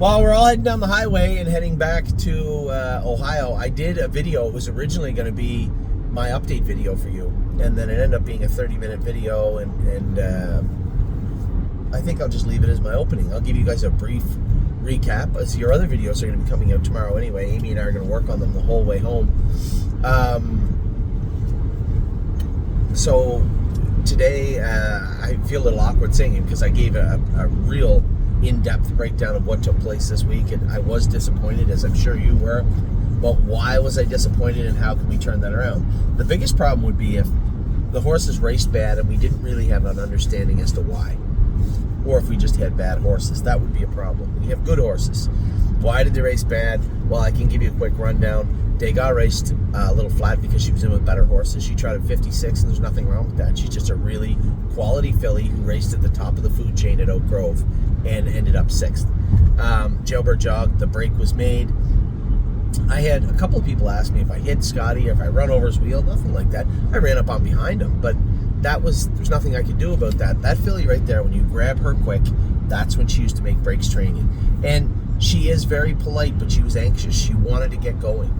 While we're all heading down the highway and heading back to Ohio, I did a video. It was originally going to be my update video for you, and then it ended up being a 30-minute video, and I think I'll just leave it as my opening. I'll give you guys a brief recap, as your other videos are going to be coming out tomorrow anyway. Amy and I are going to work on them the whole way home. So today, I feel a little awkward saying because I gave a real in-depth breakdown of what took place this week, and I was disappointed, as I'm sure you were. But why was I disappointed, and how can we turn that around? The biggest problem would be if the horses raced bad and we didn't really have an understanding as to why, or if we just had bad horses. That would be a problem. We have good horses. Why did they race bad? Well, I can give you a quick rundown. Degas raced a little flat because she was in with better horses. She tried at 56, and there's nothing wrong with that. She's just a really quality filly who raced at the top of the food chain at Oak Grove and ended up 6th. Jailbird Jog, the break was made. I had a couple of people ask me if I hit Scotty or if I run over his wheel. Nothing like that. I ran up on behind him, but there's nothing I could do about that. That filly right there, when you grab her quick, that's when she used to make breaks training. And she is very polite, but she was anxious. She wanted to get going.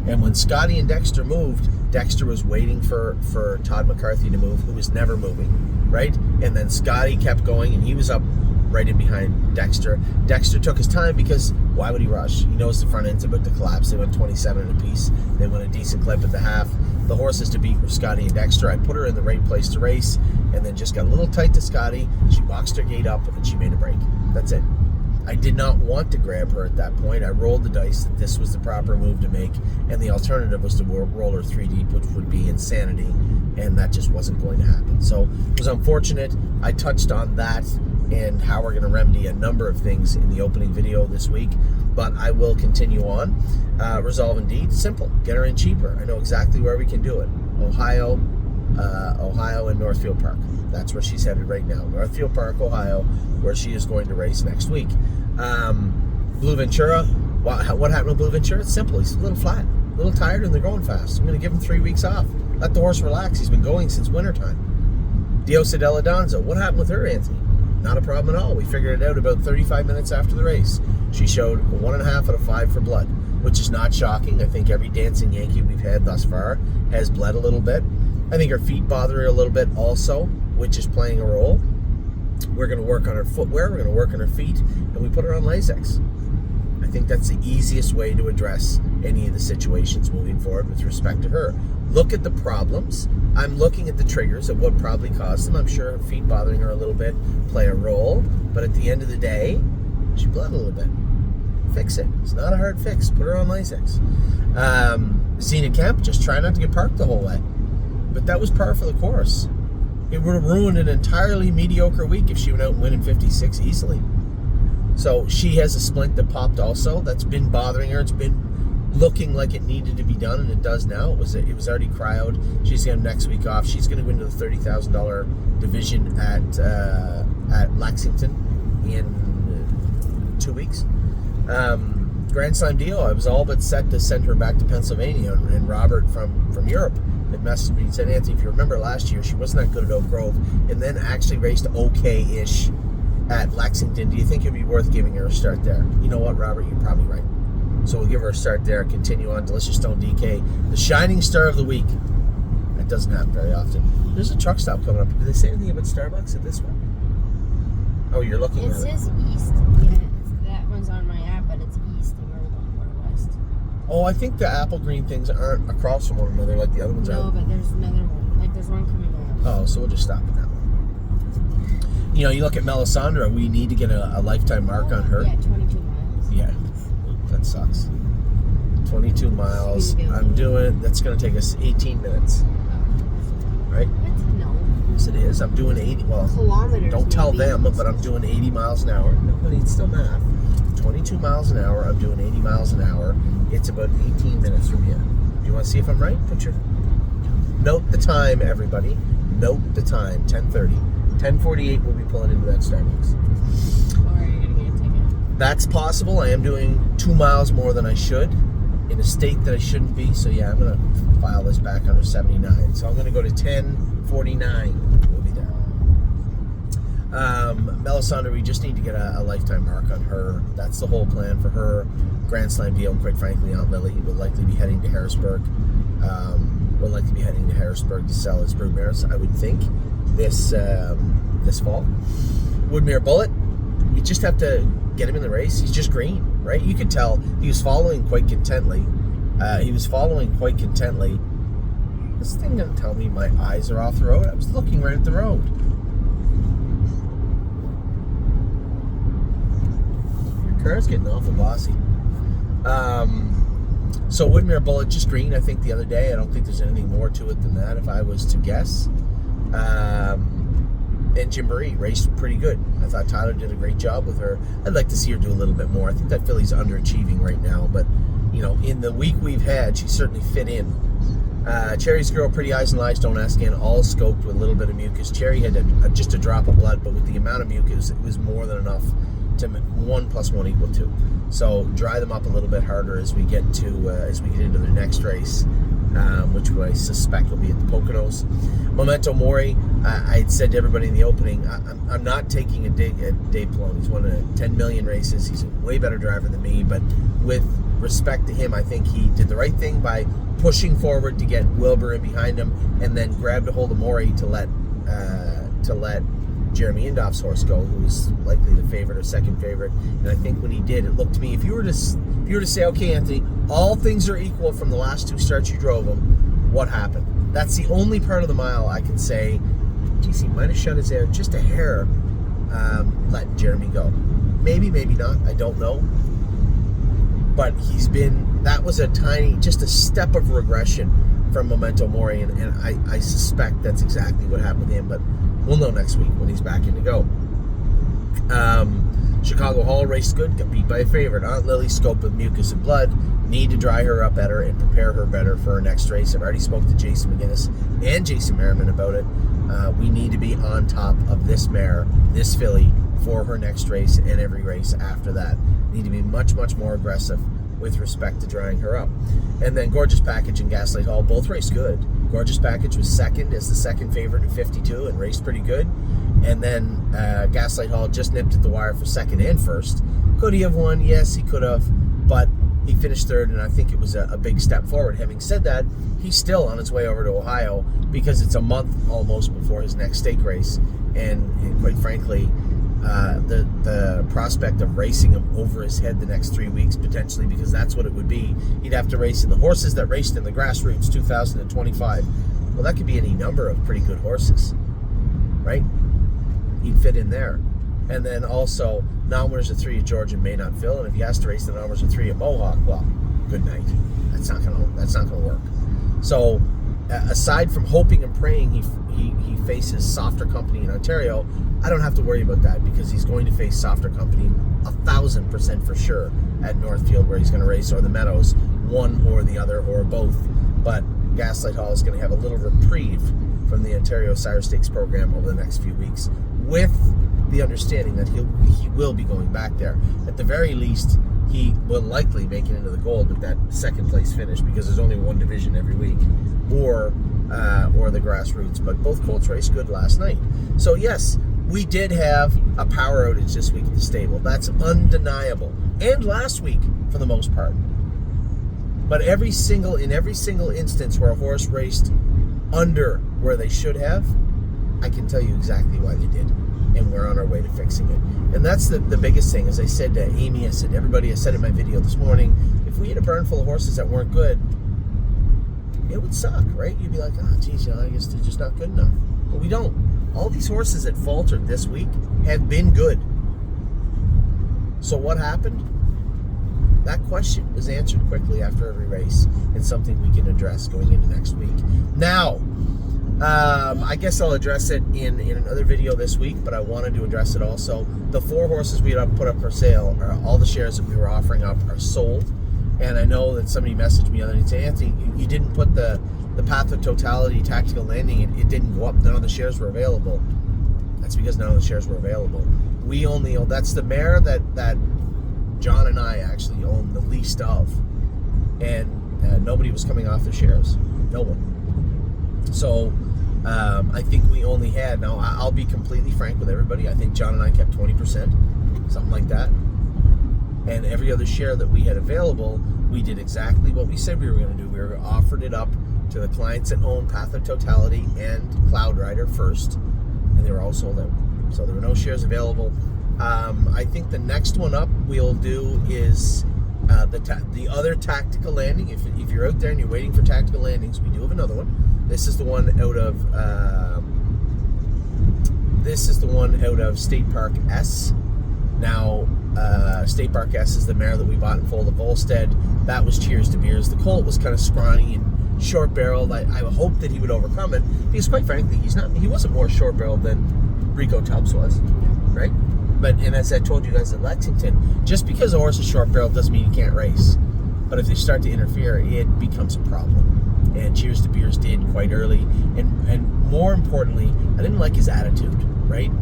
And when Scotty and Dexter moved, Dexter was waiting for Todd McCarthy to move, who was never moving, right? And then Scotty kept going, and he was up right in behind Dexter. Dexter took his time because why would he rush? He knows the front end's about to collapse. They went 27 apiece. They went a decent clip at the half. The horses to beat were Scotty and Dexter. I put her in the right place to race, and then just got a little tight to Scotty. She boxed her gate up, and she made a break. That's it. I did not want to grab her at that point. I rolled the dice that this was the proper move to make, and the alternative was to roll her 3 deep, which would be insanity, and that just wasn't going to happen. So it was unfortunate. I touched on that and how we're going to remedy a number of things in the opening video this week, but I will continue on. Resolve Indeed, simple. Get her in cheaper. I know exactly where we can do it. Ohio and Northfield Park. That's where she's headed right now. Northfield Park, Ohio, where she is going to race next week. Blue Ventura, what happened with Blue Ventura? It's simple. He's a little flat, a little tired, and they're going fast. I'm going to give him 3 weeks off. Let the horse relax. He's been going since wintertime. Diosa Della Donza, what happened with her, Anthony? Not a problem at all. We figured it out about 35 minutes after the race. She showed 1.5 out of 5 for blood, which is not shocking. I think every dancing Yankee we've had thus far has bled a little bit. I think her feet bother her a little bit also, which is playing a role. We're going to work on her footwear. We're going to work on her feet, and we put her on Lasix. I think that's the easiest way to address any of the situations moving forward with respect to her. Look at the problems. I'm looking at the triggers of what probably caused them. I'm sure her feet bothering her a little bit play a role, but at the end of the day, she bled a little bit. Fix it. It's not a hard fix. Put her on Lasix. Xena Kemp, just try not to get parked the whole way. But that was par for the course. It would have ruined an entirely mediocre week if she went out and win in 56 easily. So she has a splint that popped also. That's been bothering her. It's been looking like it needed to be done, and it does now. It was already cryoed. She's going to have next week off. She's going to go into the $30,000 division at Lexington in 2 weeks. Grand Slam deal. I was all but set to send her back to Pennsylvania, and Robert from Europe had messaged me and said, Anthony, if you remember last year, she wasn't that good at Oak Grove, and then actually raced okay-ish at Lexington. Do you think it would be worth giving her a start there? You know what, Robert? You're probably right. So we'll give her a start there. Continue on. Delicious Stone DK, the shining star of the week. That doesn't happen very often. There's a truck stop coming up. Did they say anything about Starbucks at this one? Oh, you're looking at it. It says east. Yeah, that one's on my app, but it's east, and we're going west. Oh, I think the apple green things aren't across from one another like the other ones are. No, but there's another one. Like, there's one coming out. Oh, so we'll just stop at that one. You know, you look at Melisandre, we need to get a lifetime mark on her. Yeah, 22 miles. Yeah, that sucks. 22 miles. That's going to take us 18 minutes. Right? What? No. Yes, it is. I'm doing 80. Well, Kilometers. don't tell maybe. them, but I'm doing 80 miles an hour. No, but it's still math. 22 miles an hour. I'm doing 80 miles an hour. It's about 18 minutes from here. Do you want to see if I'm right? Note the time, everybody. Note the time. 10:30. 10:48. We'll be pulling into that Starbucks. Or are you going to get a ticket? That's possible. I am doing 2 miles more than I should in a state that I shouldn't be. So yeah, I'm going to file this back under 79. So I'm going to go to 10:49. We'll be there. Melisandre, we just need to get a lifetime mark on her. That's the whole plan for her. Grand Slam deal, and quite frankly, Aunt Lily will likely be heading to Harrisburg. Will likely be heading to Harrisburg to sell his broodmares, I would think, this fall. Woodmere Bullet, you just have to get him in the race. He's just green, right? You could tell he was following quite contently. This thing doesn't tell me my eyes are off the road. I was looking right at the road. Your car's getting awful bossy. So Woodmere Bullet, just green, I think, the other day. I don't think there's anything more to it than that, if I was to guess. And Gymboree raced pretty good. I thought Tyler did a great job with her. I'd like to see her do a little bit more. I think that filly's underachieving right now, but in the week we've had, she certainly fit in. Cherry's Girl, Pretty Eyes and Lies Don't Ask In, all scoped with a little bit of mucus. Cherry had just a drop of blood, but with the amount of mucus, it was more than enough to 1 + 1 = 2. So dry them up a little bit harder as we get into their next race, which I suspect will be at the Poconos. Memento Mori, I had said to everybody in the opening, I'm not taking a dig at Dave Palone. He's won 10 million races. He's a way better driver than me, but with respect to him, I think he did the right thing by pushing forward to get Wilbur in behind him, and then grabbed a hold of Mori to let Jeremy Indoff's horse go, who was likely the favorite or second favorite. And I think when he did, it looked to me, if you were to say, okay, Anthony, all things are equal from the last 2 starts you drove him, what happened? That's the only part of the mile I can say, geez, he might have shut his air just a hair, letting Jeremy go. Maybe, maybe not. I don't know. But that was just a step of regression from Memento Mori, and I suspect that's exactly what happened with him, but we'll know next week when he's back in to go. Chicago Hall raced good, got beat by a favorite. Aunt Lily scoped with mucus and blood. Need to dry her up better and prepare her better for her next race. I've already spoke to Jason McGinnis and Jason Merriman about it. We need to be on top of this mare, this filly, for her next race and every race after that. Need to be much, much more aggressive with respect to drying her up. And then Gorgeous Package and Gaslight Hall both raced good. Gorgeous Package was second as the second favorite at 52 and raced pretty good. And then Gaslight Hall just nipped at the wire for second and first. Could he have won? Yes, he could have. But he finished third, and I think it was a big step forward. Having said that, he's still on his way over to Ohio because it's a month almost before his next stake race. And quite frankly, the prospect of racing him over his head the next 3 weeks, potentially, because that's what it would be. He'd have to race in the horses that raced in the Grassroots 2025. Well, that could be any number of pretty good horses, right? He'd fit in there. And then also, non-winners of 3 at Georgia may not fill, and if he has to race the non-winners of 3 at Mohawk, well, good night. That's not gonna work. So, aside from hoping and praying he faces softer company in Ontario, I don't have to worry about that because he's going to face softer company 1,000% for sure at Northfield, where he's going to race, or the Meadows, one or the other or both. But Gaslight Hall is going to have a little reprieve from the Ontario Sire Stakes program over the next few weeks, with the understanding that he will be going back there. At the very least, he will likely make it into the gold with that second place finish, because there's only one division every week, or the Grassroots. But both colts raced good last night. So yes, we did have a power outage this week at the stable. That's undeniable. And last week, for the most part. But in every single instance where a horse raced under where they should have, I can tell you exactly why they did. And we're on our way to fixing it. And that's the biggest thing. As I said to Amy, I said to everybody, I said in my video this morning, if we had a barn full of horses that weren't good, it would suck, right? You'd be like, oh, geez, I guess they're just not good enough. But we don't. All these horses that faltered this week have been good. So what happened? That question was answered quickly after every race, and something we can address going into next week. Now, I guess I'll address it in another video this week, but I wanted to address it also. The 4 horses we had put up for sale, all the shares that we were offering up, are sold. And I know that somebody messaged me the other day and said, Anthony, you didn't put the Path of Totality tactical landing, it didn't go up, none of the shares were available. That's because none of the shares were available. We only own, that's the mare that John and I actually own the least of. And nobody was coming off the shares. No one. So I think we only had, now I'll be completely frank with everybody, I think John and I kept 20%, something like that. And every other share that we had available, we did exactly what we said we were going to do. We were offered it up to the clients that own Path of Totality and Cloud Rider first, and they were all sold out. So there were no shares available. I think the next one up we'll do is the other tactical landing. If you're out there and you're waiting for tactical landings, we do have another one. This is the one out of State Park S. Now, State Park S is the mare that we bought in Fold of Volstead. That was Cheers to Beers. The colt was kind of scrawny and short-barreled. I hoped that he would overcome it because, quite frankly, he wasn't more short-barreled than Rico Tubbs was, right? And as I told you guys at Lexington, just because a horse is short-barreled doesn't mean he can't race. But if they start to interfere, it becomes a problem. And Cheers to Beers did quite early. And more importantly, I didn't like his attitude, right?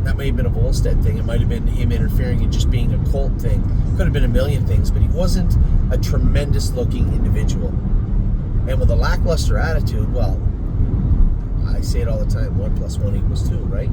That may have been a Volstead thing. It might have been him interfering and just being a colt thing. Could have been a million things, but he wasn't a tremendous-looking individual. And with a lackluster attitude, well, I say it all the time, 1 + 1 = 2, right?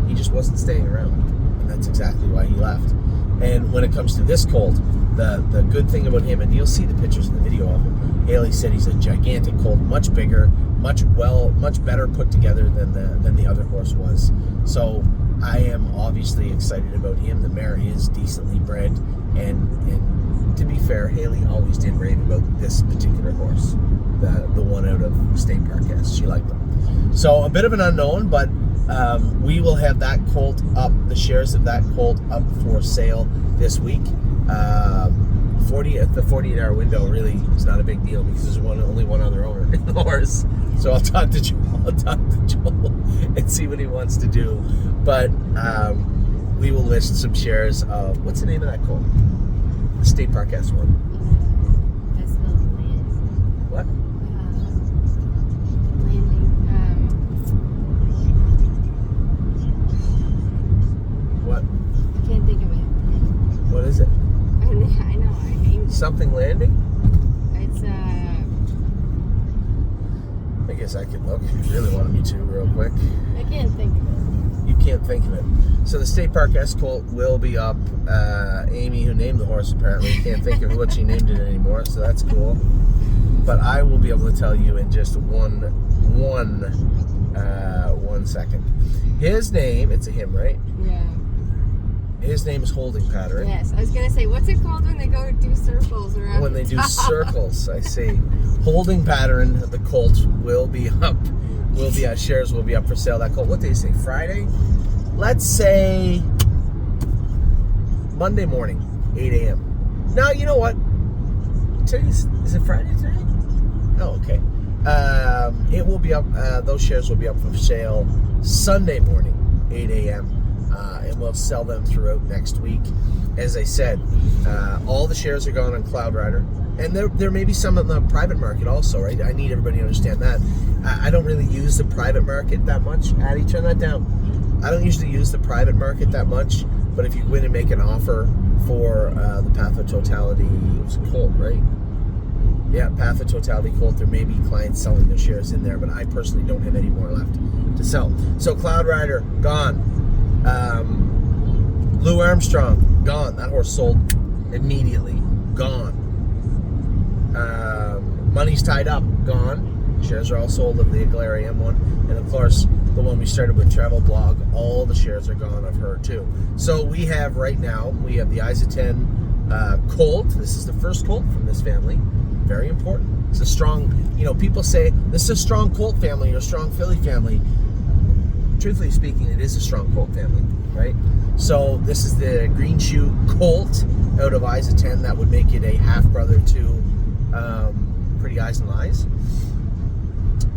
He just wasn't staying around, and that's exactly why he left. And when it comes to this colt, the good thing about him, and you'll see the pictures in the video of him, Haley said he's a gigantic colt, much bigger, much better put together than the other horse was. So I am obviously excited about him. The mare is decently bred, and to be fair, Haley always did rave about this particular horse, the one out of State Park S. She liked him. So a bit of an unknown, but we will have that colt up, the shares of that colt up for sale this week. 48-hour window really is not a big deal because there's only one other owner in the horse. So I'll talk to Joel and see what he wants to do. But we will list some shares of, what's the name of that colt? The State Park S one. That's the land. What? Landing. What? I can't think of it. What is it? I know. I named it. Something Landing? It's I guess I could look if you really wanted me to real quick. I can't think of it. You can't think of it. So the State Park S colt will be up. Amy, who named the horse, apparently can't think of what she named it anymore, so that's cool. But I will be able to tell you in just one second. His name, it's a him, right? Yeah. His name is Holding Pattern. Yes, I was gonna say, what's it called when they go do circles around? When they the do top? circles, I see. Holding Pattern, the colt will be up. Shares will be up for sale. That colt, what day is it? Friday? Let's say Monday morning, 8 a.m. Now, you know what? Is it Friday today? Oh, okay. It will be up, those shares will be up for sale Sunday morning, 8 a.m. And we'll sell them throughout next week. As I said, all the shares are gone on Cloud Rider. And there may be some in the private market also, right? I need everybody to understand that. I don't really use the private market that much. Addie, turn that down. I don't usually use the private market that much, but if you go in and make an offer for the Path of Totality, it was a colt, right? Yeah, Path of Totality colt, there may be clients selling their shares in there, but I personally don't have any more left to sell. So Cloud Rider, gone. Lou Armstrong, gone. That horse sold immediately. Gone. Money's Tied Up, gone. Shares are all sold of the Aglarium one. And of course, the one we started with, Travel Blog, all the shares are gone of her too. So we have right now, we have the Isa-10 colt. This is the first colt from this family. Very important. It's a strong, people say, this is a strong colt family or a strong filly family. Truthfully speaking, it is a strong colt family, right? So this is the Green Shoe colt out of Isa-10. That would make it a half-brother to Pretty Eyes and Lies.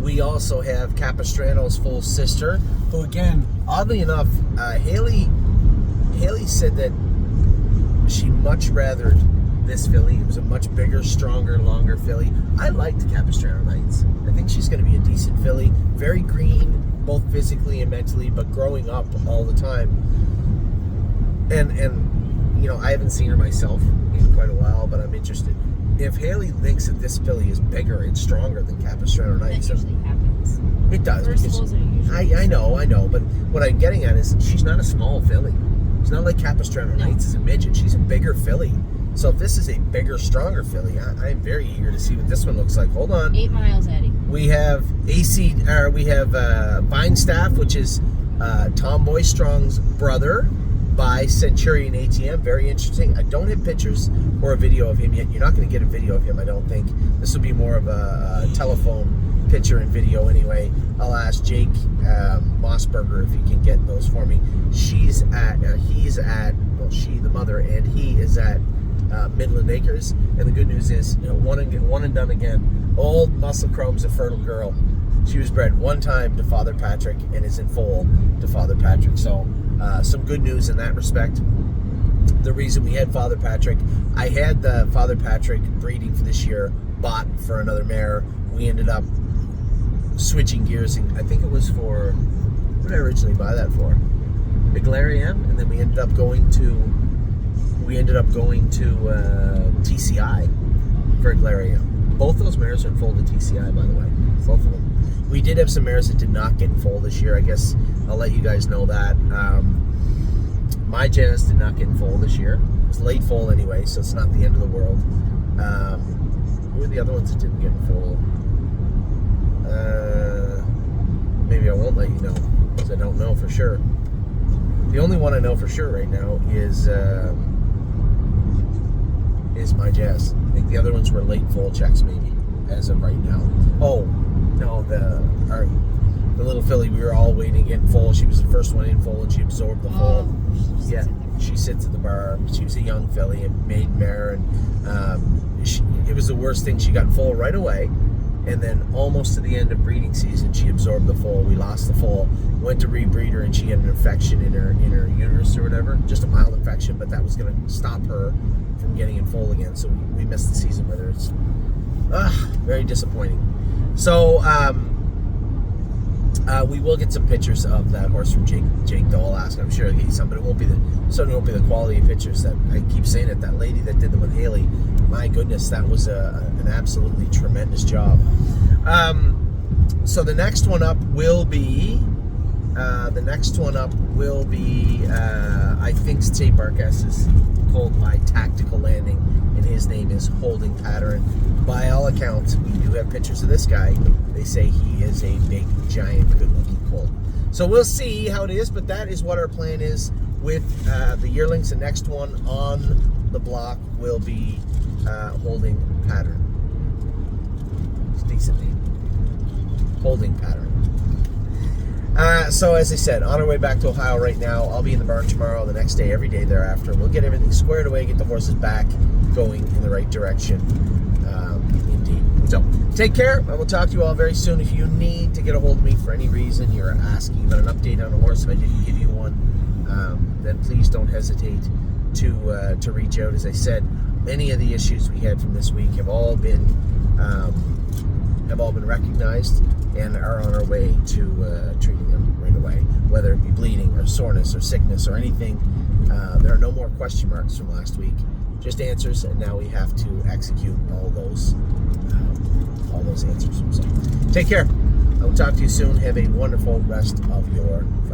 We also have Capistrano's full sister, who again, oddly enough, Haley said that she much rathered this filly. It was a much bigger, stronger, longer filly. I liked Capistrano Nights. I think she's going to be a decent filly. Very green, both physically and mentally, but growing up all the time. And I haven't seen her myself in quite a while, but I'm interested. if Haley thinks that this filly is bigger and stronger than Capistrano That Nights, usually happens. it does. First because foals are usually. I know, but what I'm getting at is she's not a small filly. She's not like Capistrano No. Nights is a midget. She's a bigger filly. So if this is a bigger, stronger filly, I'm very eager to see what this one looks like. Hold on. 8 miles, Eddie. We have Vine Staff, which is Tom Boystrong's brother by Centurion ATM. Very interesting. I don't have pictures or a video of him yet. You're not going to get a video of him, I don't think. This will be more of a telephone picture and video anyway. I'll ask Jake Mossberger if he can get those for me. She, the mother, and he is at Midland Acres. And the good news is, one and done again. Old Muscle Chrome's a fertile girl. She was bred one time to Father Patrick and is in foal to Father Patrick. So some good news in that respect. The reason we had Father Patrick, I had the Father Patrick breeding for this year bought for another mare. We ended up switching gears, and I think it was for, what did I originally buy that for? Biglariam, and then we ended up going to TCI for Biglariam. Both those mares are in foal to TCI, by the way. Both of them. We did have some mares that did not get in foal this year. I guess I'll let you guys know that. My Jazz did not get in foal this year. It was late foal anyway, so it's not the end of the world. Who are the other ones that didn't get in foal? Maybe I won't let you know, because I don't know for sure. The only one I know for sure right now is My Jazz. I think the other ones were late foal checks, maybe, as of right now. Oh, no, the little filly we were all waiting to get in foal. She was the first one in foal, and she absorbed the foal. Yeah, she sits at the bar. She was a young filly, a maiden mare, and it was the worst thing. She got in foal right away, and then almost to the end of breeding season, she absorbed the foal. We lost the foal, went to rebreed her, and she had an infection in her uterus or whatever, just a mild infection, but that was going to stop her from getting in foal again. So we missed the season with her. It's very disappointing. So we will get some pictures of that horse from Jake though. I'll ask. I'm sure I'll get you some, but it certainly won't be the quality of pictures that I keep saying it. That lady that did them with Haley, my goodness, that was an absolutely tremendous job. So the next one up will be I think Tate Barkas is called My Tactical Landing, and his name is Holding Pattern. By all accounts, we do have pictures of this guy. They say he is a big, giant, good-looking colt. So we'll see how it is, but that is what our plan is with the yearlings. The next one on the block will be Holding Pattern. It's a decent name. Holding Pattern. So as I said, on our way back to Ohio right now. I'll be in the barn tomorrow, the next day, every day thereafter. We'll get everything squared away, get the horses back going in the right direction. Indeed. So take care. I will talk to you all very soon. If you need to get a hold of me for any reason, you're asking about an update on a horse, if I didn't give you one, then please don't hesitate to reach out. As I said, many of the issues we had from this week have all been recognized and are on our way to treating them right away, whether it be bleeding or soreness or sickness or anything. There are no more question marks from last week, just answers, and now we have to execute all those answers. So take care. I will talk to you soon. Have a wonderful rest of your Friday.